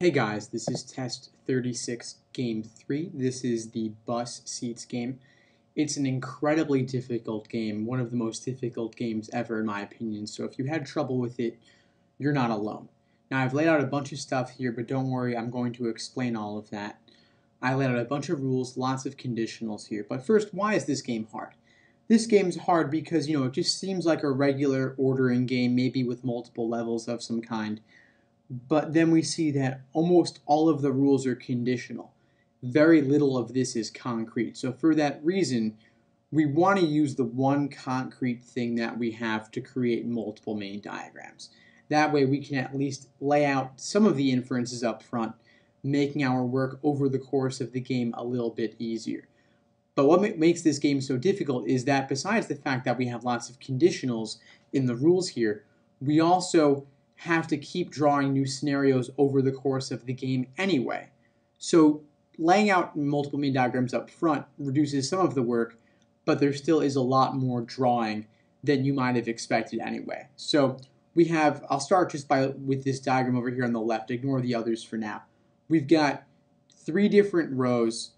Hey guys, this is test 36 game 3. This is the bus seats game. It's an incredibly difficult game, one of the most difficult games ever in my opinion, so if you had trouble with it, you're not alone. Now I've laid out a bunch of stuff here, but don't worry, I'm going to explain all of that. I laid out a bunch of rules, lots of conditionals here, but first, why is this game hard? This game's hard because, it just seems like a regular ordering game, maybe with multiple levels of some kind. But then we see that almost all of the rules are conditional. Very little of this is concrete. So for that reason, we want to use the one concrete thing that we have to create multiple main diagrams. That way we can at least lay out some of the inferences up front, making our work over the course of the game a little bit easier. But what makes this game so difficult is that besides the fact that we have lots of conditionals in the rules here, we also have to keep drawing new scenarios over the course of the game anyway. So laying out multiple main diagrams up front reduces some of the work, but there still is a lot more drawing than you might have expected anyway. So I'll start just with this diagram over here on the left, ignore the others for now. We've got 3 different rows,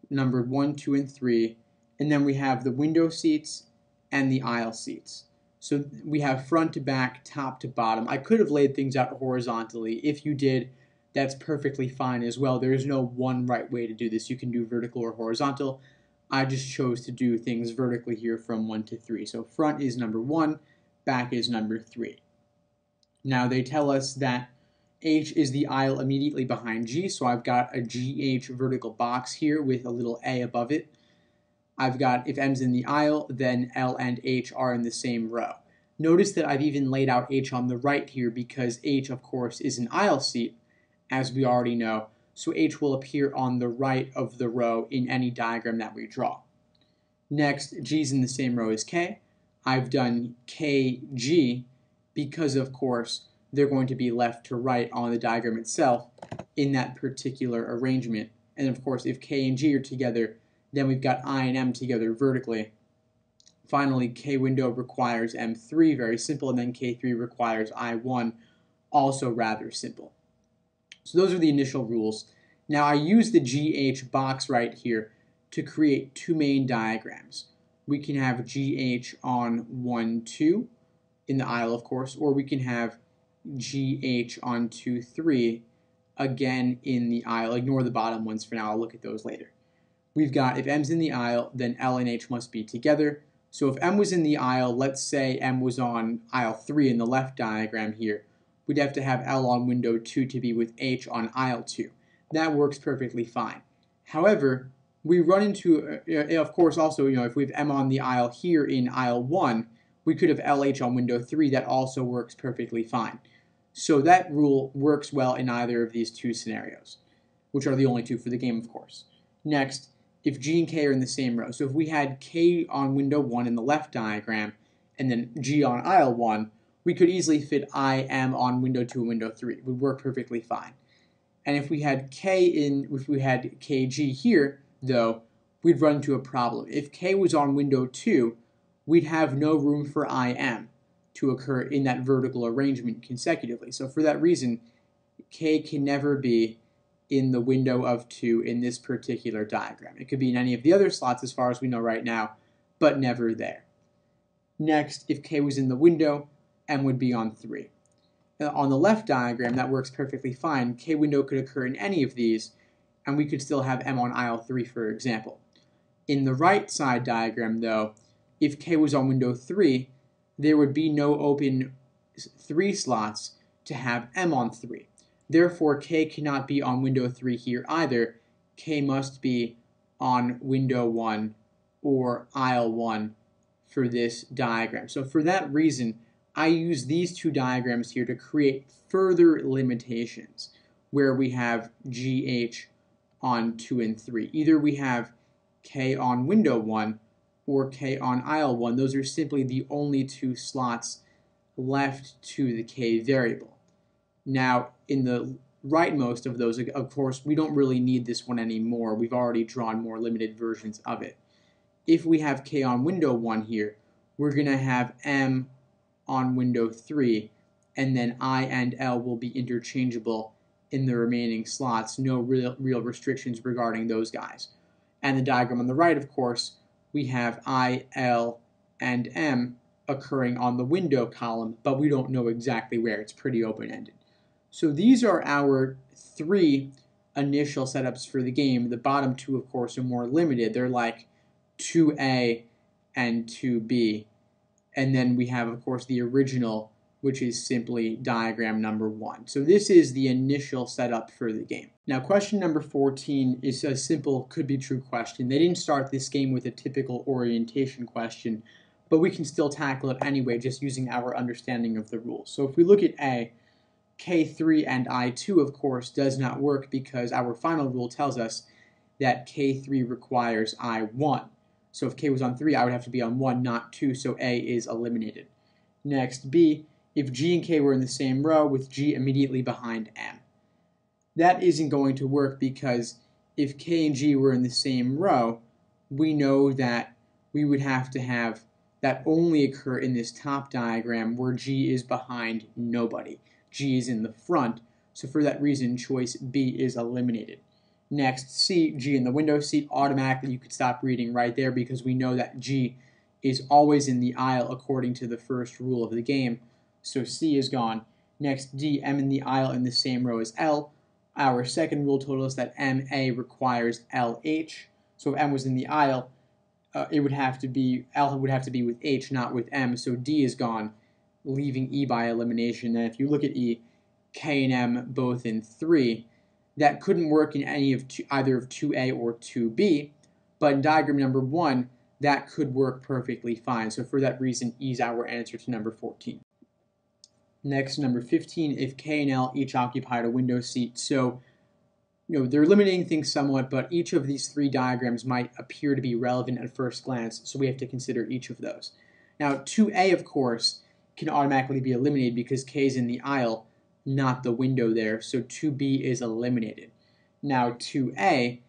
numbered 1, 2, and 3, and then we have the window seats and the aisle seats. So we have front to back, top to bottom. I could have laid things out horizontally. If you did, that's perfectly fine as well. There is no one right way to do this. You can do vertical or horizontal. I just chose to do things vertically here from 1 to 3. So front is number 1, back is number 3. Now they tell us that H is the aisle immediately behind G, so I've got a GH vertical box here with a little A above it. I've got, if M's in the aisle, then L and H are in the same row. Notice that I've even laid out H on the right here because H, of course, is an aisle seat, as we already know, so H will appear on the right of the row in any diagram that we draw. Next, G's in the same row as K. I've done KG because, of course, they're going to be left to right on the diagram itself in that particular arrangement. And, of course, if K and G are together, then we've got I and M together vertically. Finally, K window requires M3, very simple, and then K3 requires I1, also rather simple. So those are the initial rules. Now I use the GH box right here to create 2 main diagrams. We can have GH on 1, 2, in the aisle of course, or we can have GH on 2, 3, again in the aisle. Ignore the bottom ones for now, I'll look at those later. We've got, if M's in the aisle, then L and H must be together. So if M was in the aisle, let's say M was on aisle 3 in the left diagram here, we'd have to have L on window 2 to be with H on aisle 2. That works perfectly fine. However, we run into, of course, also, if we have M on the aisle here in aisle 1, we could have LH on window 3. That also works perfectly fine. So that rule works well in either of these 2 scenarios, which are the only 2 for the game, of course. Next, if G and K are in the same row. So if we had K on window 1 in the left diagram and then G on aisle 1, we could easily fit I, M on window 2 and window 3. It would work perfectly fine. And if we had KG here, though, we'd run into a problem. If K was on window 2, we'd have no room for IM to occur in that vertical arrangement consecutively. So for that reason, K can never be in the window of 2 in this particular diagram. It could be in any of the other slots as far as we know right now, but never there. Next, if K was in the window, M would be on 3. Now, on the left diagram, that works perfectly fine. K window could occur in any of these, and we could still have M on aisle 3, for example. In the right side diagram, though, if K was on window 3, there would be no open 3 slots to have M on 3. Therefore, K cannot be on window 3 here either. K must be on window 1 or aisle 1 for this diagram. So for that reason, I use these 2 diagrams here to create further limitations where we have GH on 2 and 3. Either we have K on window 1 or K on aisle 1. Those are simply the only 2 slots left to the K variable. Now, in the rightmost of those, of course, we don't really need this one anymore. We've already drawn more limited versions of it. If we have K on window 1 here, we're going to have M on window 3, and then I and L will be interchangeable in the remaining slots, no real restrictions regarding those guys. And the diagram on the right, of course, we have I, L, and M occurring on the window column, but we don't know exactly where. It's pretty open-ended. So these are our 3 initial setups for the game. The bottom 2, of course, are more limited. They're like 2A and 2B. And then we have, of course, the original, which is simply diagram number 1. So this is the initial setup for the game. Now, question number 14 is a simple could-be-true question. They didn't start this game with a typical orientation question, but we can still tackle it anyway, just using our understanding of the rules. So if we look at A, K3 and I2, of course, does not work because our final rule tells us that K3 requires I1. So if K was on 3, I would have to be on 1, not 2, so A is eliminated. Next, B, if G and K were in the same row with G immediately behind M. That isn't going to work because if K and G were in the same row, we know that we would have to have that only occur in this top diagram where G is behind nobody. G is in the front, so for that reason, choice B is eliminated. Next, C, G in the window seat, automatically you could stop reading right there because we know that G is always in the aisle according to the first rule of the game, so C is gone. Next, D, M in the aisle in the same row as L. Our second rule told us that MA requires LH, so if M was in the aisle, it would have to be, L would have to be with H, not with M, so D is gone, leaving E by elimination. And if you look at E, K and M both in 3, that couldn't work in any of either of 2A or 2B, but in diagram number 1, that could work perfectly fine. So for that reason, E is our answer to number 14. Next, number 15, if K and L each occupied a window seat. So, they're limiting things somewhat, but each of these 3 diagrams might appear to be relevant at first glance, so we have to consider each of those. Now, 2A, of course, can automatically be eliminated because K is in the aisle, not the window there, so 2B is eliminated. Now, 2A,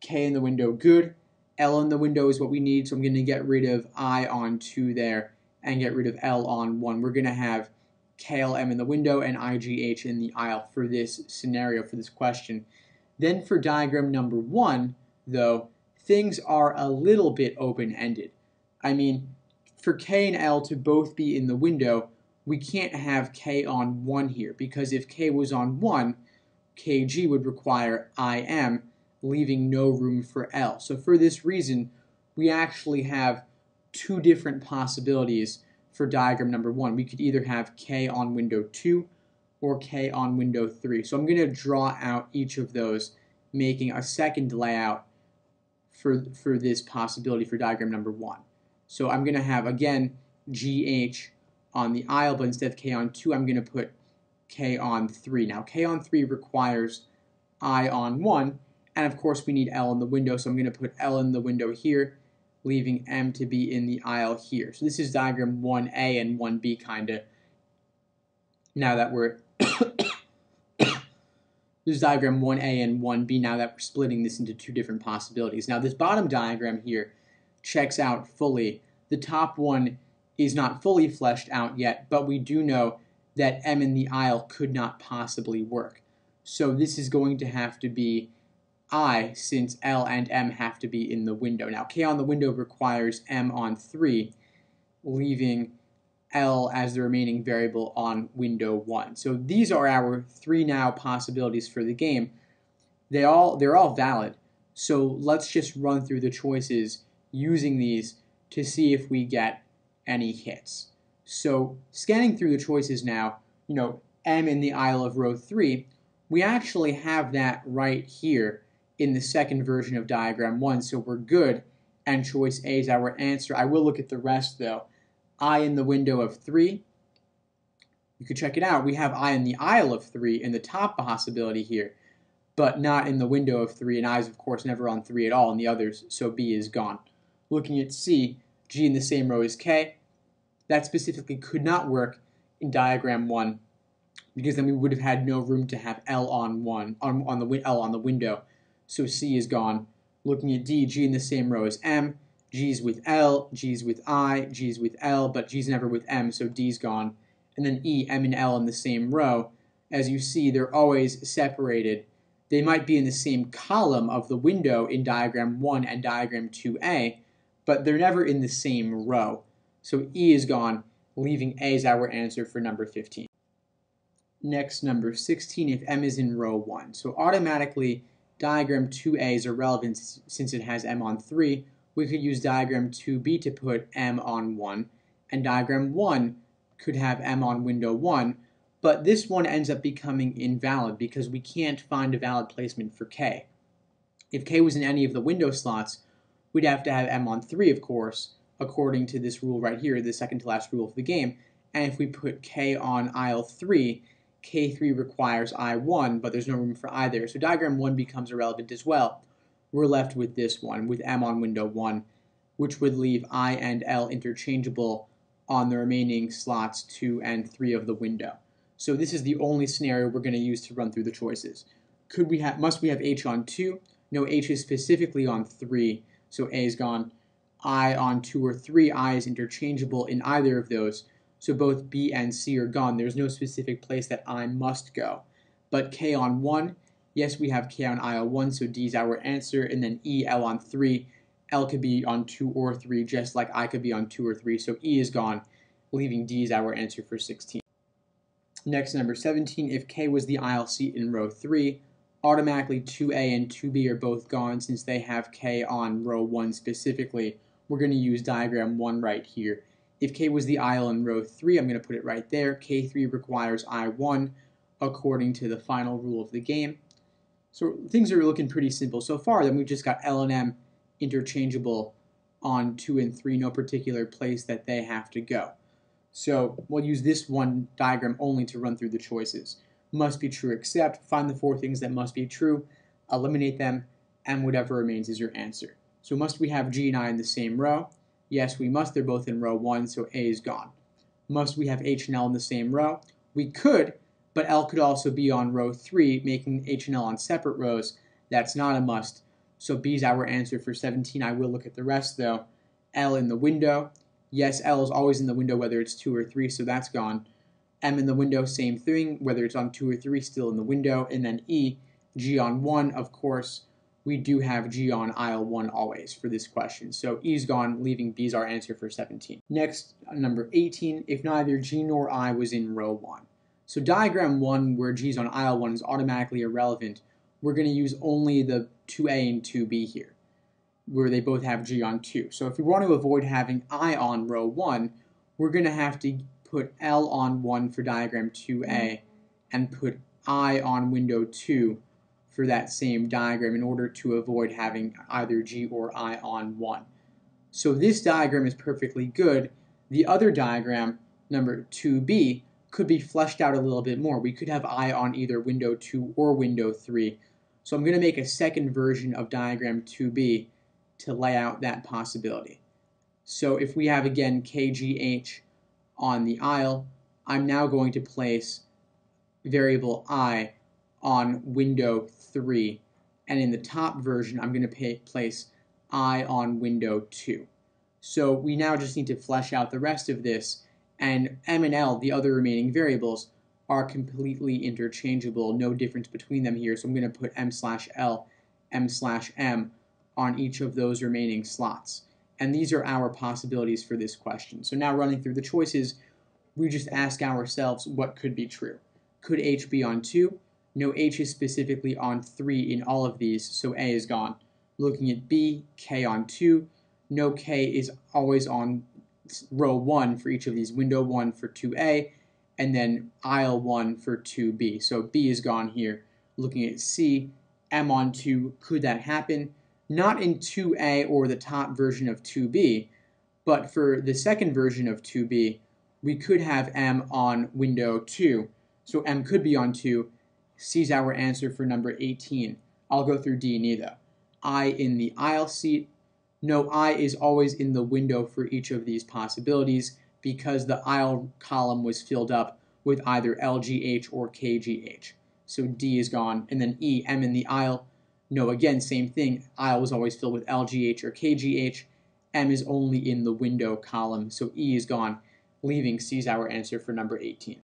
K in the window, good. L in the window is what we need, so I'm going to get rid of I on 2 there and get rid of L on 1. We're going to have KLM in the window and IGH in the aisle for this scenario, for this question. Then for diagram number 1, though, things are a little bit open-ended. I mean, for K and L to both be in the window, we can't have K on 1 here, because if K was on 1, KG would require IM, leaving no room for L. So for this reason, we actually have 2 different possibilities for diagram number 1. We could either have K on window 2 or K on window 3. So I'm going to draw out each of those, making a second layout for this possibility for diagram number 1. So I'm going to have, again, GH on the aisle, but instead of K on 2, I'm going to put K on 3. Now, K on 3 requires I on 1, and of course we need L in the window, so I'm going to put L in the window here, leaving M to be in the aisle here. So this is diagram 1A and 1B, kind of. Now that we're this is diagram 1A and 1B, now that we're splitting this into 2 different possibilities. Now this bottom diagram here checks out fully. The top one is not fully fleshed out yet, but we do know that M in the aisle could not possibly work. So this is going to have to be I, since L and M have to be in the window. Now K on the window requires M on 3, leaving L as the remaining variable on window 1. So these are our 3 now possibilities for the game. They're all valid. So let's just run through the choices using these to see if we get any hits. So scanning through the choices now, M in the aisle of row 3, we actually have that right here in the second version of diagram 1, so we're good, and choice A is our answer. I will look at the rest though. I in the window of 3, you could check it out. We have I in the aisle of 3 in the top possibility here, but not in the window of 3, and I is of course never on 3 at all in the others, so B is gone. Looking at C, G in the same row as K, that specifically could not work in diagram 1 because then we would have had no room to have L on L on the window, so C is gone. Looking at D, G in the same row as M, G's with L, G's with I, G's with L, but G's never with M, so D's gone. And then E, M and L in the same row. as you see, they're always separated. They might be in the same column of the window in diagram 1 and diagram 2A, but they're never in the same row. So E is gone, leaving A as our answer for number 15. Next, number 16, if M is in row 1. So automatically, diagram 2A is irrelevant since it has M on 3. We could use diagram 2B to put M on 1, and diagram 1 could have M on window 1, but this one ends up becoming invalid because we can't find a valid placement for K. If K was in any of the window slots, we'd have to have M on 3, of course, according to this rule right here, the second to last rule of the game. And if we put K on aisle 3, K3 requires I1, but there's no room for I there. So diagram 1 becomes irrelevant as well. We're left with this one, with M on window 1, which would leave I and L interchangeable on the remaining slots 2 and 3 of the window. So this is the only scenario we're going to use to run through the choices. Must we have H on 2? No, H is specifically on 3, so A is gone. I on 2 or 3, I is interchangeable in either of those, so both B and C are gone. There's no specific place that I must go. But K on 1, yes, we have K on aisle 1, so D is our answer, and then E, L on 3. L could be on 2 or 3, just like I could be on 2 or 3, so E is gone, leaving D as our answer for 16. Next, number 17, if K was the aisle seat in row 3, automatically 2A and 2B are both gone since they have K on row 1 specifically. We're going to use diagram 1 right here. If K was the aisle in row 3, I'm going to put it right there. K3 requires I1 according to the final rule of the game. So things are looking pretty simple so far. Then we've just got L and M interchangeable on 2 and 3, no particular place that they have to go. So we'll use this one diagram only to run through the choices. Must be true except, find the 4 things that must be true, eliminate them, and whatever remains is your answer. So must we have G and I in the same row? Yes, we must. They're both in row 1, so A is gone. Must we have H and L in the same row? We could, but L could also be on row 3, making H and L on separate rows. That's not a must. So B is our answer for 17. I will look at the rest, though. L in the window. Yes, L is always in the window, whether it's 2 or 3, so that's gone. M in the window, same thing, whether it's on 2 or 3, still in the window. And then E, G on 1, of course, we do have G on aisle 1 always for this question. So E is gone, leaving B is our answer for 17. Next, number 18, if neither G nor I was in row 1. So diagram 1, where G is on aisle 1, is automatically irrelevant. We're going to use only the 2A and 2B here, where they both have G on 2. So if we want to avoid having I on row 1, we're going to have to put L on 1 for diagram 2A and put I on window 2 for that same diagram in order to avoid having either G or I on 1. So this diagram is perfectly good. The other diagram, number 2B, could be fleshed out a little bit more. We could have I on either window 2 or window 3. So I'm going to make a second version of diagram 2B to lay out that possibility. So if we have, again, KGH on the aisle, I'm now going to place variable I on window 3. And in the top version, I'm going to place I on window 2. So we now just need to flesh out the rest of this, and M and L, the other remaining variables, are completely interchangeable, no difference between them here. So I'm going to put M/L, M/M on each of those remaining slots. And these are our possibilities for this question. So now running through the choices, we just ask ourselves what could be true. Could H be on 2? No, H is specifically on 3 in all of these, so A is gone. Looking at B, K on 2. No, K is always on row 1 for each of these, window 1 for 2A, and then aisle 1 for 2B. So B is gone here. Looking at C, M on 2, could that happen? Not in 2A or the top version of 2B, but for the second version of 2B, we could have M on window 2. So M could be on 2. C's our answer for number 18. I'll go through D and E though. I in the aisle seat. No, I is always in the window for each of these possibilities because the aisle column was filled up with either LGH or KGH. So D is gone. And then E, M in the aisle. No, again, same thing. Aisle was always filled with LGH or KGH. M is only in the window column, so E is gone, leaving C is our answer for number 18.